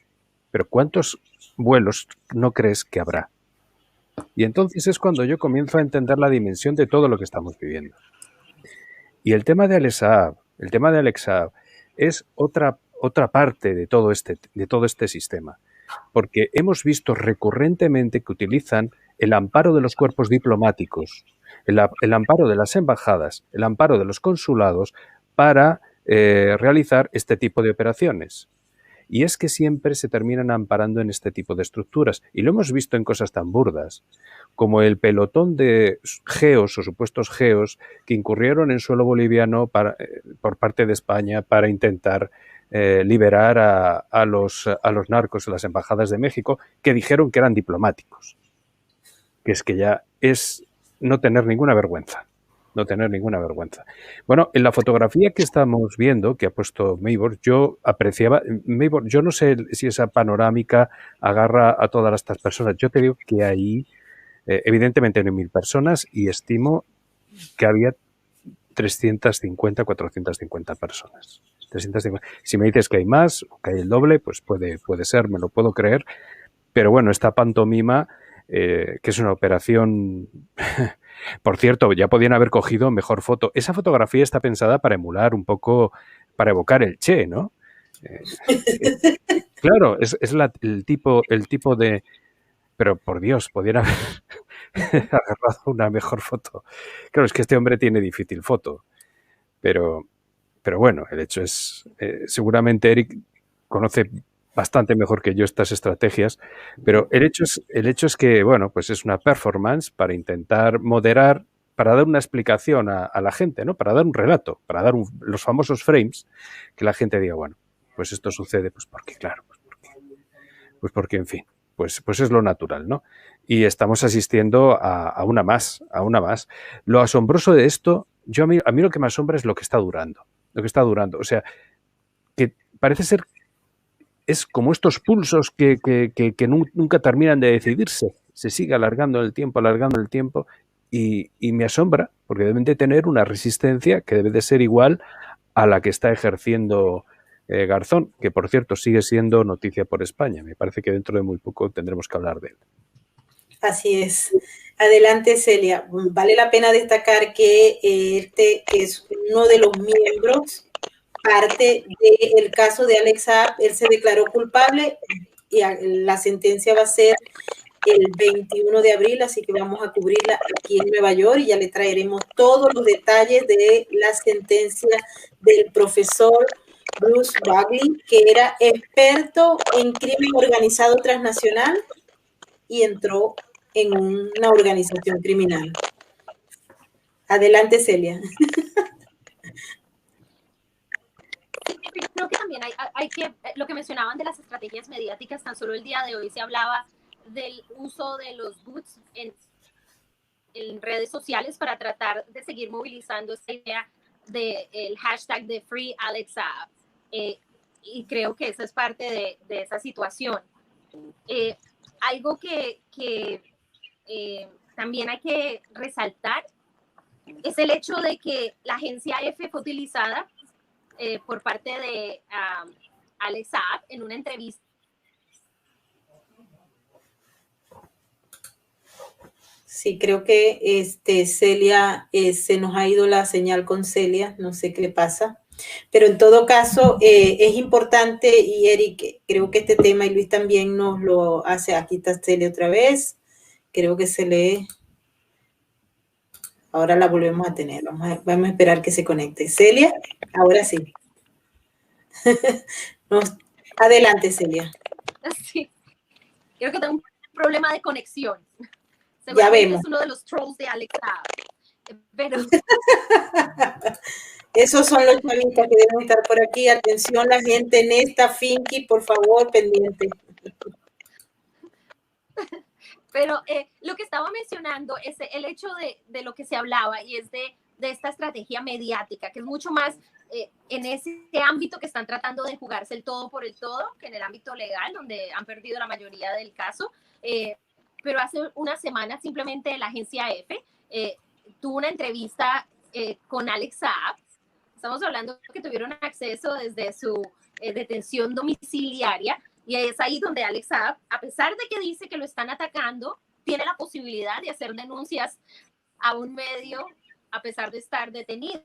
Pero ¿cuántos vuelos no crees que habrá? Y entonces es cuando yo comienzo a entender la dimensión de todo lo que estamos viviendo. Y el tema de Alex Saab es otra parte de todo este sistema. Porque hemos visto recurrentemente que utilizan el amparo de los cuerpos diplomáticos, el amparo de las embajadas, el amparo de los consulados para realizar este tipo de operaciones. Y es que siempre se terminan amparando en este tipo de estructuras. Y lo hemos visto en cosas tan burdas como el pelotón de geos o supuestos geos que incurrieron en suelo boliviano por parte de España para intentar liberar a los narcos en las embajadas de México, que dijeron que eran diplomáticos. Que es que ya es no tener ninguna vergüenza. No tener ninguna vergüenza. Bueno, en la fotografía que estamos viendo, que ha puesto Maybor, yo apreciaba, Maybor, yo no sé si esa panorámica agarra a todas estas personas. Yo te digo que ahí, evidentemente no hay 1000 personas y estimo que había 350, 450 personas. 350. Si me dices que hay más, o que hay el doble, pues puede ser, me lo puedo creer. Pero bueno, esta pantomima, que es una operación... Por cierto, ya podían haber cogido mejor foto. Esa fotografía está pensada para emular un poco, para evocar el Che, ¿no? Claro, es el tipo de... Pero por Dios, podían haber agarrado una mejor foto. Claro, es que este hombre tiene difícil foto. Pero bueno, el hecho es... seguramente Eric conoce bastante mejor que yo estas estrategias, pero el hecho es que, bueno, pues es una performance para intentar moderar, para dar una explicación a la gente, ¿no? Para dar un relato, para dar los famosos frames, que la gente diga, bueno, pues esto sucede, pues porque, claro, pues porque, en fin, pues es lo natural, ¿no? Y estamos asistiendo a una más. Lo asombroso de esto, a mí lo que me asombra es lo que está durando. O sea, que parece ser es como estos pulsos que nunca terminan de decidirse. Se sigue alargando el tiempo y me asombra porque deben de tener una resistencia que debe de ser igual a la que está ejerciendo Garzón, que por cierto sigue siendo noticia por España. Me parece que dentro de muy poco tendremos que hablar de él. Así es. Adelante, Celia. Vale la pena destacar que este es uno de los miembros, parte del caso de Alex Saab. Él se declaró culpable y la sentencia va a ser el 21 de abril, así que vamos a cubrirla aquí en Nueva York y ya le traeremos todos los detalles de la sentencia del profesor Bruce Bagley, que era experto en crimen organizado transnacional y entró en una organización criminal. Adelante, Celia. Creo que también hay que, lo que mencionaban de las estrategias mediáticas, tan solo el día de hoy se hablaba del uso de los bots en redes sociales para tratar de seguir movilizando esta idea del hashtag de Free Alex Saab. Y creo que esa es parte de esa situación. Algo que también hay que resaltar es el hecho de que la agencia F fue utilizada por parte de Alex Saab en una entrevista. Sí, creo que Celia, se nos ha ido la señal con Celia, no sé qué le pasa. Pero en todo caso, es importante, y Eric, creo que este tema, y Luis también nos lo hace, aquí está Celia otra vez, creo que se lee, ahora la volvemos a tener, vamos a esperar que se conecte. Celia, ahora sí. Adelante, Celia. Sí, creo que tengo un problema de conexión. Ya vemos. Es uno de los trolls de Alex Saab, pero... Esos son los chavitas que deben estar por aquí. Atención, la gente en esta Finky, por favor, pendiente. Pero lo que estaba mencionando es el hecho de lo que se hablaba y es de esta estrategia mediática, que es mucho más en ese ámbito que están tratando de jugarse el todo por el todo, que en el ámbito legal, donde han perdido la mayoría del caso. pero hace una semana simplemente la agencia EFE tuvo una entrevista con Alex Saab. Estamos hablando que tuvieron acceso desde su detención domiciliaria, y es ahí donde Alex Saab, a pesar de que dice que lo están atacando, tiene la posibilidad de hacer denuncias a un medio a pesar de estar detenido.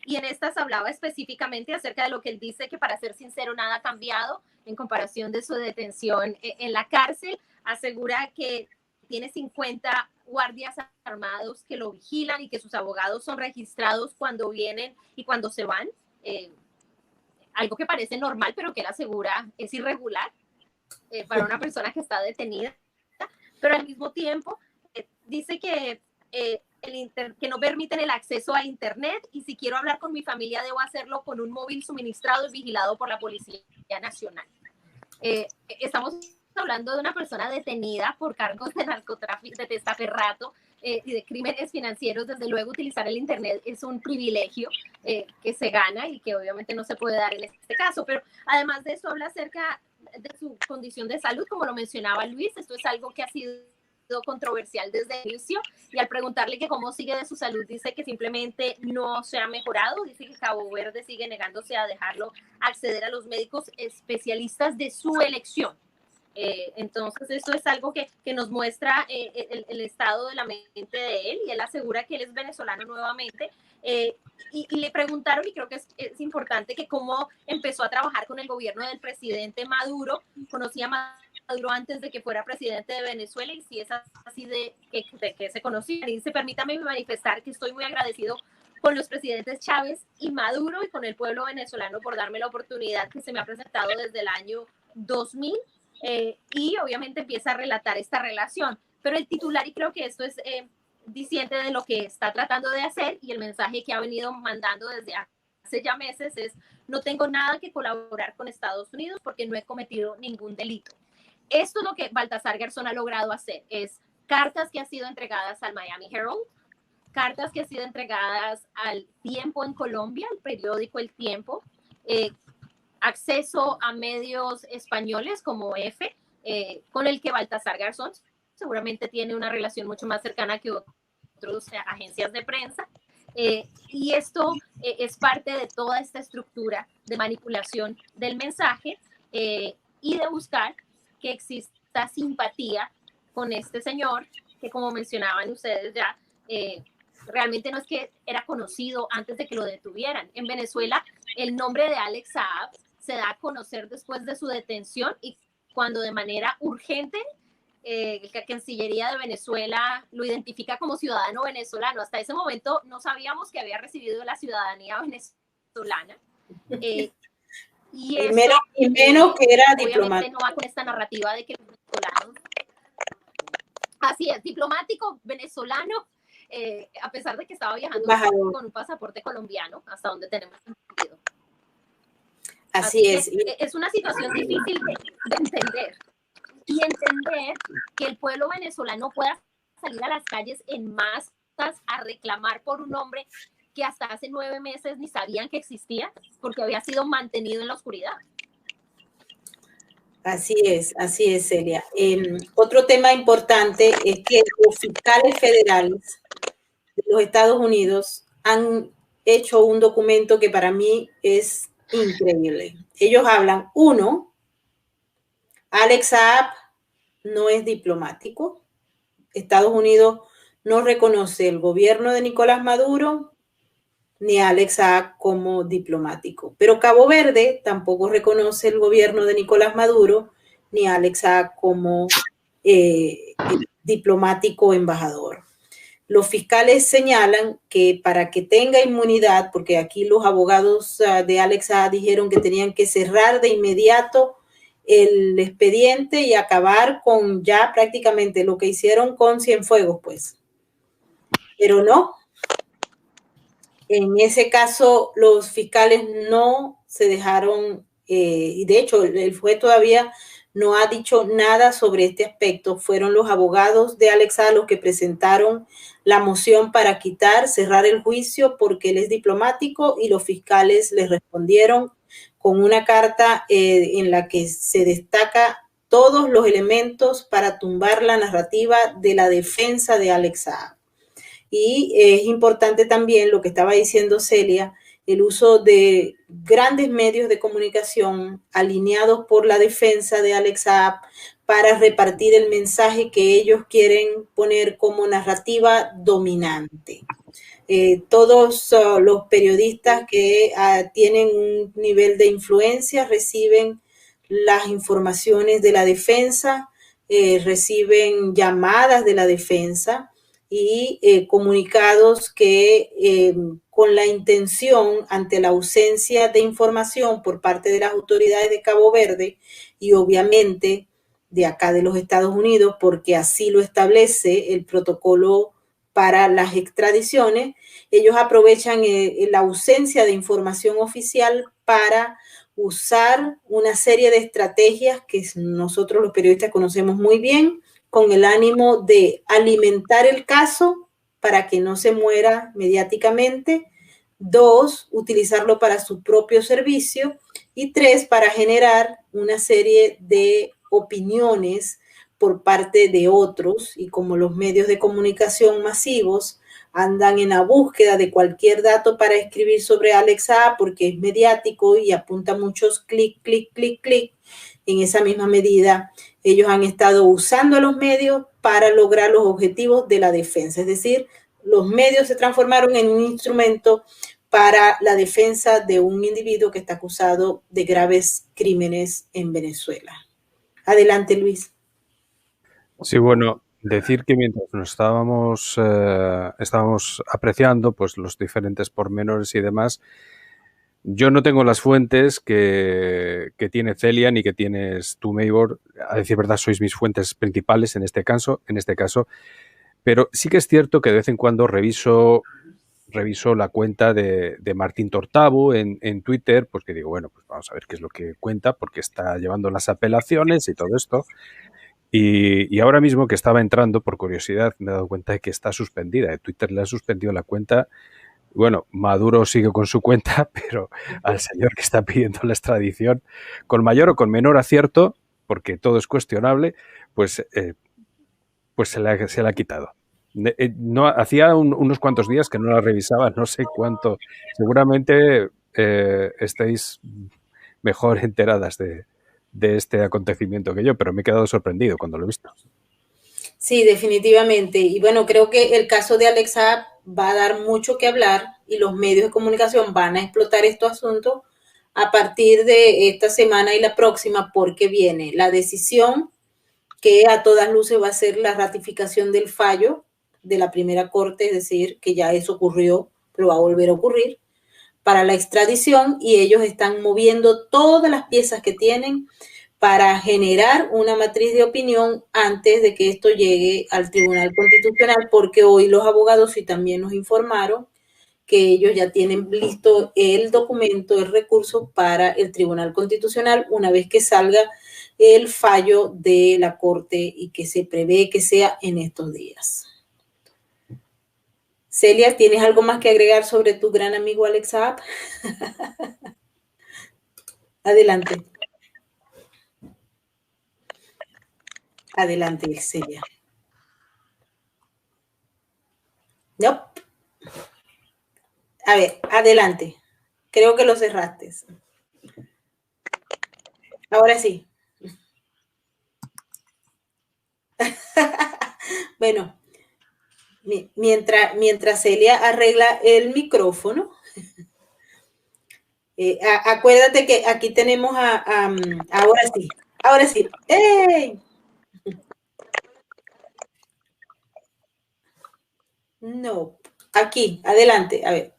Y en estas hablaba específicamente acerca de lo que él dice, que para ser sincero nada ha cambiado en comparación de su detención en la cárcel. Asegura que tiene 50 guardias armados que lo vigilan y que sus abogados son registrados cuando vienen y cuando se van. Algo que parece normal, pero que él asegura es irregular para una persona que está detenida. Pero al mismo tiempo dice que que no permiten el acceso a internet, y si quiero hablar con mi familia debo hacerlo con un móvil suministrado y vigilado por la Policía Nacional. Estamos hablando de una persona detenida por cargos de narcotráfico, de testaferrato y de crímenes financieros. Desde luego utilizar el internet es un privilegio que se gana y que obviamente no se puede dar en este caso, pero además de eso habla acerca de su condición de salud, como lo mencionaba Luis. Esto es algo que ha sido controversial desde el inicio, y al preguntarle que cómo sigue de su salud, dice que simplemente no se ha mejorado. Dice que Cabo Verde sigue negándose a dejarlo acceder a los médicos especialistas de su elección. Entonces eso es algo que nos muestra el estado de la mente de él, y él asegura que él es venezolano nuevamente. Y le preguntaron, y creo que es importante, que cómo empezó a trabajar con el gobierno del presidente Maduro. Conocía Maduro antes de que fuera presidente de Venezuela, y si es así de que se conocían. Y dice: permítame manifestar que estoy muy agradecido con los presidentes Chávez y Maduro y con el pueblo venezolano por darme la oportunidad que se me ha presentado desde el año 2000. Y obviamente empieza a relatar esta relación, pero el titular, y creo que esto es diciente de lo que está tratando de hacer, y el mensaje que ha venido mandando desde hace ya meses es: no tengo nada que colaborar con Estados Unidos porque no he cometido ningún delito. Esto es lo que Baltasar Garzón ha logrado hacer, es cartas que han sido entregadas al Miami Herald, cartas que han sido entregadas al Tiempo en Colombia, el periódico El Tiempo, acceso a medios españoles como EFE, con el que Baltasar Garzón seguramente tiene una relación mucho más cercana que otras agencias de prensa. Y esto es parte de toda esta estructura de manipulación del mensaje y de buscar que exista simpatía con este señor, que, como mencionaban ustedes ya, realmente no es que era conocido antes de que lo detuvieran. En Venezuela, el nombre de Alex Saab se da a conocer después de su detención, y cuando de manera urgente la Cancillería de Venezuela lo identifica como ciudadano venezolano. Hasta ese momento no sabíamos que había recibido la ciudadanía venezolana. Y menos que era obviamente diplomático. No va con esta narrativa de que los venezolanos... Así es, diplomático venezolano, a pesar de que estaba viajando con un pasaporte colombiano, hasta donde tenemos entendido. Así es. Es una situación difícil de entender, y entender que el pueblo venezolano pueda salir a las calles en masas a reclamar por un hombre que hasta hace 9 meses ni sabían que existía, porque había sido mantenido en la oscuridad. Así es, Celia. Otro tema importante es que los fiscales federales de los Estados Unidos han hecho un documento que para mí es increíble. Ellos hablan, Alex Saab no es diplomático. Estados Unidos no reconoce el gobierno de Nicolás Maduro ni a Alex Saab como diplomático. Pero Cabo Verde tampoco reconoce el gobierno de Nicolás Maduro ni a Alex Saab como diplomático embajador. Los fiscales señalan que para que tenga inmunidad, porque aquí los abogados de Alex Saab dijeron que tenían que cerrar de inmediato el expediente y acabar con ya prácticamente lo que hicieron con Cienfuegos, pues. Pero no. En ese caso, los fiscales no se dejaron, y de hecho, el juez todavía no ha dicho nada sobre este aspecto. Fueron los abogados de Alex Saab los que presentaron la moción para cerrar el juicio porque él es diplomático, y los fiscales les respondieron con una carta en la que se destaca todos los elementos para tumbar la narrativa de la defensa de Alex Saab. Y es importante también lo que estaba diciendo Celia, el uso de grandes medios de comunicación alineados por la defensa de Alex Saab para repartir el mensaje que ellos quieren poner como narrativa dominante. Todos los periodistas que tienen un nivel de influencia reciben las informaciones de la defensa, reciben llamadas de la defensa y comunicados que con la intención, ante la ausencia de información por parte de las autoridades de Cabo Verde y obviamente de acá de los Estados Unidos, porque así lo establece el protocolo para las extradiciones, ellos aprovechan la ausencia de información oficial para usar una serie de estrategias que nosotros los periodistas conocemos muy bien, con el ánimo de alimentar el caso para que no se muera mediáticamente. 2, utilizarlo para su propio servicio. Y 3, para generar una serie de opiniones por parte de otros. Y como los medios de comunicación masivos andan en la búsqueda de cualquier dato para escribir sobre Alex Saab porque es mediático y apunta muchos clic, clic, clic, clic, en esa misma medida ellos han estado usando a los medios para lograr los objetivos de la defensa. Es decir, los medios se transformaron en un instrumento para la defensa de un individuo que está acusado de graves crímenes en Venezuela. Adelante, Luis. Sí, bueno, decir que mientras nos estábamos apreciando pues los diferentes pormenores y demás, yo no tengo las fuentes que tiene Celia ni que tienes tú, Maybor. A decir verdad, sois mis fuentes principales en este caso, pero sí que es cierto que de vez en cuando reviso la cuenta de Martín Tortabo en Twitter, pues que digo, bueno, pues vamos a ver qué es lo que cuenta, porque está llevando las apelaciones y todo esto. Y ahora mismo que estaba entrando, por curiosidad, me he dado cuenta de que está suspendida. Twitter le ha suspendido la cuenta. Bueno, Maduro sigue con su cuenta, pero al señor que está pidiendo la extradición, con mayor o con menor acierto, porque todo es cuestionable, pues se la ha quitado. No, hacía unos cuantos días que no la revisaba, no sé cuánto. Seguramente estáis mejor enteradas de este acontecimiento que yo, pero me he quedado sorprendido cuando lo he visto. Sí, definitivamente. Y bueno, creo que el caso de Alex Saab va a dar mucho que hablar y los medios de comunicación van a explotar estos asuntos a partir de esta semana y la próxima, porque viene la decisión que a todas luces va a ser la ratificación del fallo de la primera corte, es decir, que ya eso ocurrió, pero va a volver a ocurrir, para la extradición, y ellos están moviendo todas las piezas que tienen para generar una matriz de opinión antes de que esto llegue al Tribunal Constitucional, porque hoy los abogados sí también nos informaron que ellos ya tienen listo el documento, el recurso para el Tribunal Constitucional una vez que salga el fallo de la Corte y que se prevé que sea en estos días. Celia, ¿tienes algo más que agregar sobre tu gran amigo Alex Saab? Adelante. Adelante, Celia. Nope. A ver, adelante. Creo que lo cerraste. Ahora sí. Bueno, mientras Celia arregla el micrófono, acuérdate que aquí tenemos ahora sí. ¡Ey! No, aquí, adelante, a ver.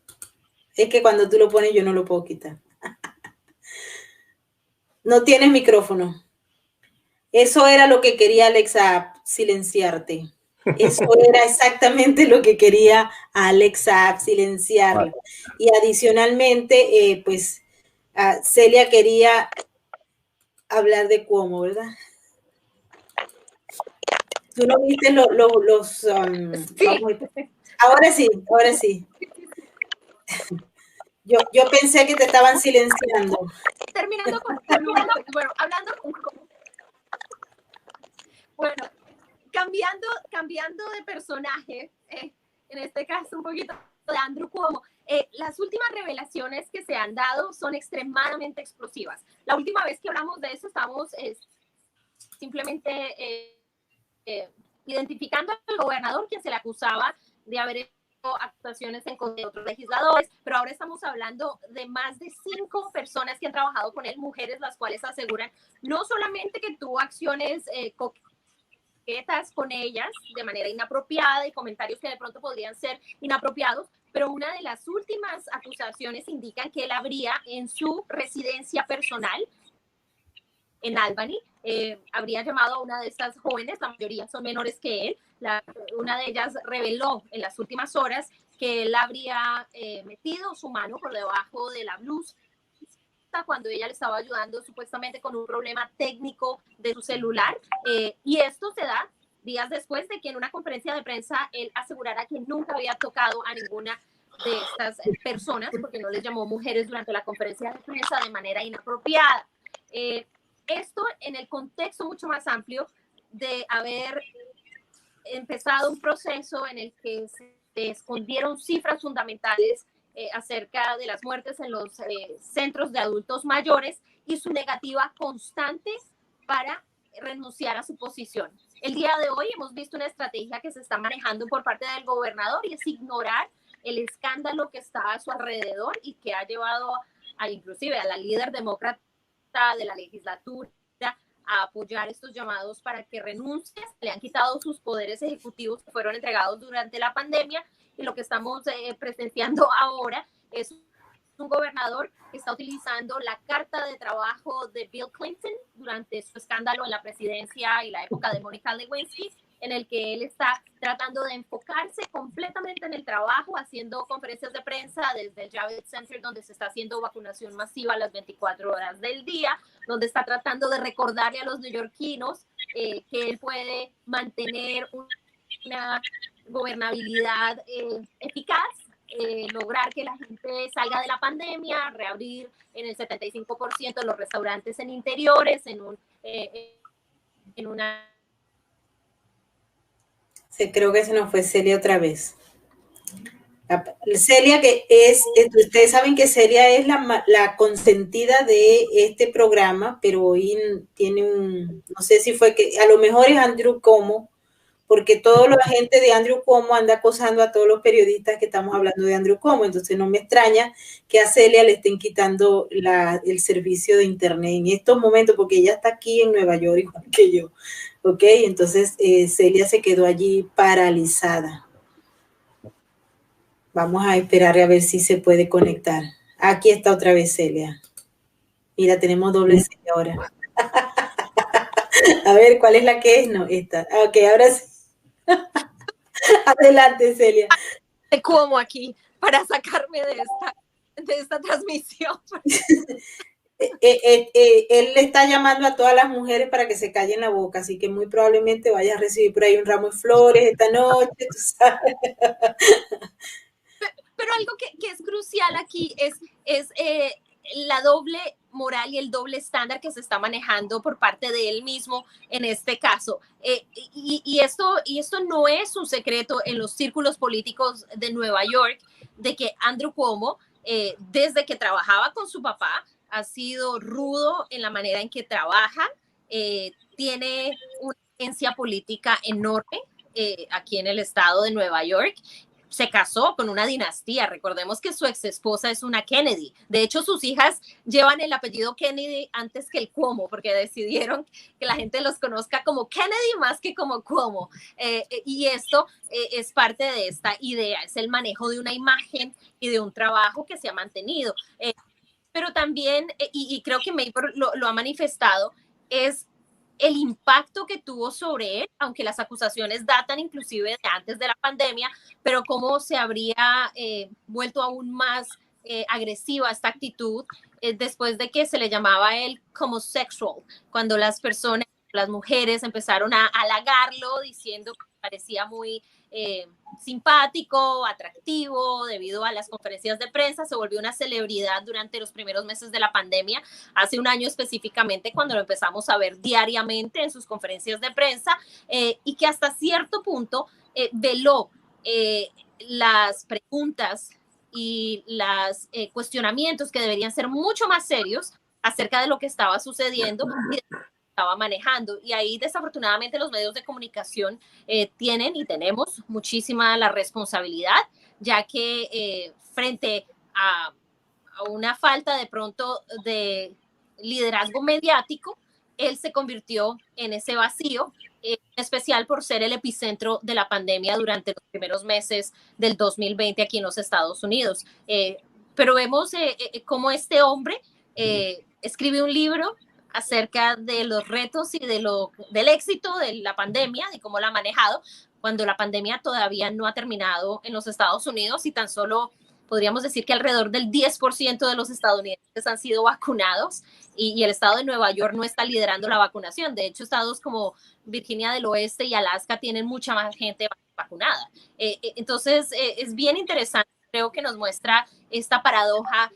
Es que cuando tú lo pones yo no lo puedo quitar. No tienes micrófono. Eso era lo que quería Alex Saab, silenciarte. Eso era exactamente lo que quería Alex Saab, silenciarla. Y adicionalmente, pues, Celia quería hablar de Cuomo, ¿verdad? ¿Tú no viste los sí. Ahora sí. Yo pensé que te estaban silenciando. Terminando, bueno, hablando con... Bueno, cambiando de personaje, en este caso un poquito de Andrew Cuomo, las últimas revelaciones que se han dado son extremadamente explosivas. La última vez que hablamos de eso estábamos simplemente identificando al gobernador, quien se le acusaba de haber hecho actuaciones en contra de otros legisladores, pero ahora estamos hablando de más de 5 personas que han trabajado con él, mujeres, las cuales aseguran no solamente que tuvo acciones coquetas con ellas de manera inapropiada y comentarios que de pronto podrían ser inapropiados, pero una de las últimas acusaciones indican que él habría en su residencia personal en Albany, habría llamado a una de estas jóvenes, la mayoría son menores que él, una de ellas reveló en las últimas horas que él habría metido su mano por debajo de la blusa cuando ella le estaba ayudando supuestamente con un problema técnico de su celular, y esto se da días después de que en una conferencia de prensa él asegurara que nunca había tocado a ninguna de estas personas, porque no les llamó mujeres durante la conferencia de prensa de manera inapropiada. Esto en el contexto mucho más amplio de haber empezado un proceso en el que se escondieron cifras fundamentales acerca de las muertes en los centros de adultos mayores y su negativa constante para renunciar a su posición. El día de hoy hemos visto una estrategia que se está manejando por parte del gobernador y es ignorar el escándalo que está a su alrededor y que ha llevado inclusive a la líder demócrata de la legislatura a apoyar estos llamados para que renuncie. Le han quitado sus poderes ejecutivos que fueron entregados durante la pandemia, y lo que estamos presenciando ahora es un gobernador que está utilizando la carta de trabajo de Bill Clinton durante su escándalo en la presidencia y la época de Monica Lewinsky, en el que él está tratando de enfocarse completamente en el trabajo, haciendo conferencias de prensa desde el Javits Center, donde se está haciendo vacunación masiva a las 24 horas del día, donde está tratando de recordarle a los neoyorquinos que él puede mantener una gobernabilidad eficaz, lograr que la gente salga de la pandemia, reabrir en el 75% los restaurantes en interiores, en una... Creo que se nos fue Celia otra vez. Celia, que ustedes saben que Celia es la consentida de este programa, pero hoy tiene no sé si fue que, a lo mejor es Andrew Cuomo, porque toda la gente de Andrew Cuomo anda acosando a todos los periodistas que estamos hablando de Andrew Cuomo, entonces no me extraña que a Celia le estén quitando el servicio de internet en estos momentos, porque ella está aquí en Nueva York igual que yo, ¿ok? Entonces Celia se quedó allí paralizada. Vamos a esperar a ver si se puede conectar. Aquí está otra vez Celia. Mira, tenemos doble Celia ahora. A ver, ¿cuál es la que es? No, esta. Ok, ahora sí. Adelante, Celia. ¿Cómo aquí para sacarme de esta transmisión? Él le está llamando a todas las mujeres para que se callen la boca, así que muy probablemente vayas a recibir por ahí un ramo de flores esta noche, tú sabes. Pero algo que es crucial aquí es la doble moral y el doble estándar que se está manejando por parte de él mismo en este caso. Y esto no es un secreto en los círculos políticos de Nueva York, de que Andrew Cuomo, desde que trabajaba con su papá, ha sido rudo en la manera en que trabaja, tiene una agencia política enorme aquí en el estado de Nueva York. Se casó con una dinastía. Recordemos que su ex esposa es una Kennedy. De hecho, sus hijas llevan el apellido Kennedy antes que el Cuomo, porque decidieron que la gente los conozca como Kennedy más que como Cuomo. Y esto es parte de esta idea, es el manejo de una imagen y de un trabajo que se ha mantenido. Pero también, y creo que Maybor lo ha manifestado, es el impacto que tuvo sobre él, aunque las acusaciones datan inclusive de antes de la pandemia, pero cómo se habría vuelto aún más agresiva esta actitud después de que se le llamaba a él como sexual, cuando las mujeres empezaron a halagarlo diciendo que parecía muy simpático, atractivo, debido a las conferencias de prensa, se volvió una celebridad durante los primeros meses de la pandemia, hace un año específicamente, cuando lo empezamos a ver diariamente en sus conferencias de prensa, y que hasta cierto punto veló las preguntas y los cuestionamientos que deberían ser mucho más serios acerca de lo que estaba sucediendo y de lo que estaba manejando. Y ahí desafortunadamente los medios de comunicación tienen y tenemos muchísima la responsabilidad, ya que frente a una falta de pronto de liderazgo mediático, él se convirtió en ese vacío, en especial por ser el epicentro de la pandemia durante los primeros meses del 2020 aquí en los Estados Unidos. Pero vemos cómo este hombre escribe un libro acerca de los retos y del éxito de la pandemia y cómo la ha manejado, cuando la pandemia todavía no ha terminado en los Estados Unidos y tan solo podríamos decir que alrededor del 10% de los estadounidenses han sido vacunados y el estado de Nueva York no está liderando la vacunación. De hecho, estados como Virginia del Oeste y Alaska tienen mucha más gente vacunada. Entonces, es bien interesante, creo que nos muestra esta paradoja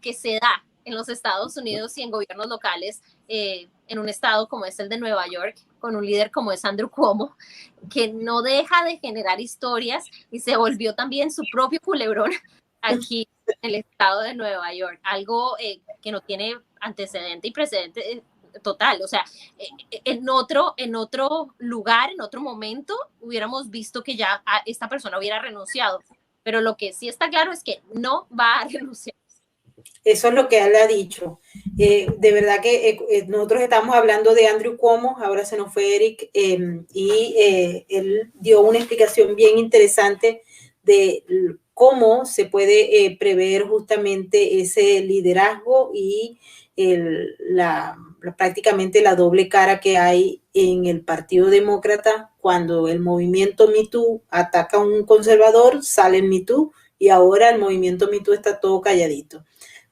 que se da en los Estados Unidos y en gobiernos locales, en un estado como es el de Nueva York, con un líder como es Andrew Cuomo, que no deja de generar historias y se volvió también su propio culebrón aquí en el estado de Nueva York, algo que no tiene antecedente y precedente total. O sea, en otro lugar, en otro momento, hubiéramos visto que ya esta persona hubiera renunciado, pero lo que sí está claro es que no va a renunciar. Eso es lo que él ha dicho. De verdad que nosotros estamos hablando de Andrew Cuomo, ahora se nos fue Eric, y él dio una explicación bien interesante de cómo se puede prever justamente ese liderazgo y prácticamente la doble cara que hay en el Partido Demócrata. Cuando el movimiento Me Too ataca a un conservador, sale el Me Too, y ahora el movimiento Me Too está todo calladito.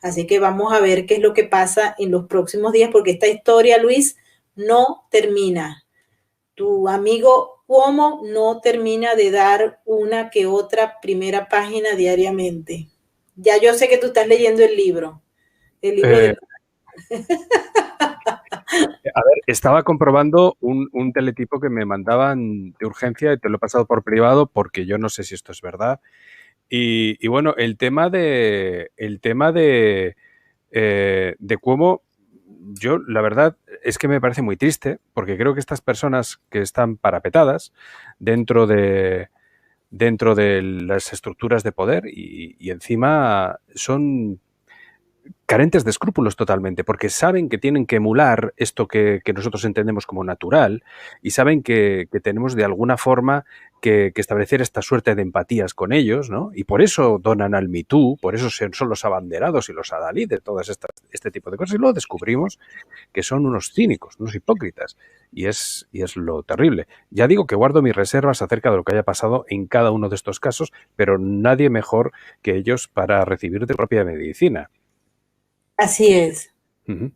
Así que vamos a ver qué es lo que pasa en los próximos días, porque esta historia, Luis, no termina. Tu amigo Cuomo no termina de dar una que otra primera página diariamente. Ya yo sé que tú estás leyendo el libro. De... A ver, estaba comprobando un teletipo que me mandaban de urgencia y te lo he pasado por privado porque yo no sé si esto es verdad. Y bueno, el tema de Cuomo, yo la verdad es que me parece muy triste, porque creo que estas personas que están parapetadas dentro de las estructuras de poder y encima son carentes de escrúpulos totalmente, porque saben que tienen que emular esto que nosotros entendemos como natural y saben que tenemos de alguna forma que establecer esta suerte de empatías con ellos, ¿no? Y por eso donan al Me Too, por eso son los abanderados y los adalid de todas este tipo de cosas. Y luego descubrimos que son unos cínicos, unos hipócritas. Y es lo terrible. Ya digo que guardo mis reservas acerca de lo que haya pasado en cada uno de estos casos, pero nadie mejor que ellos para recibir de propia medicina. Así es. Uh-huh.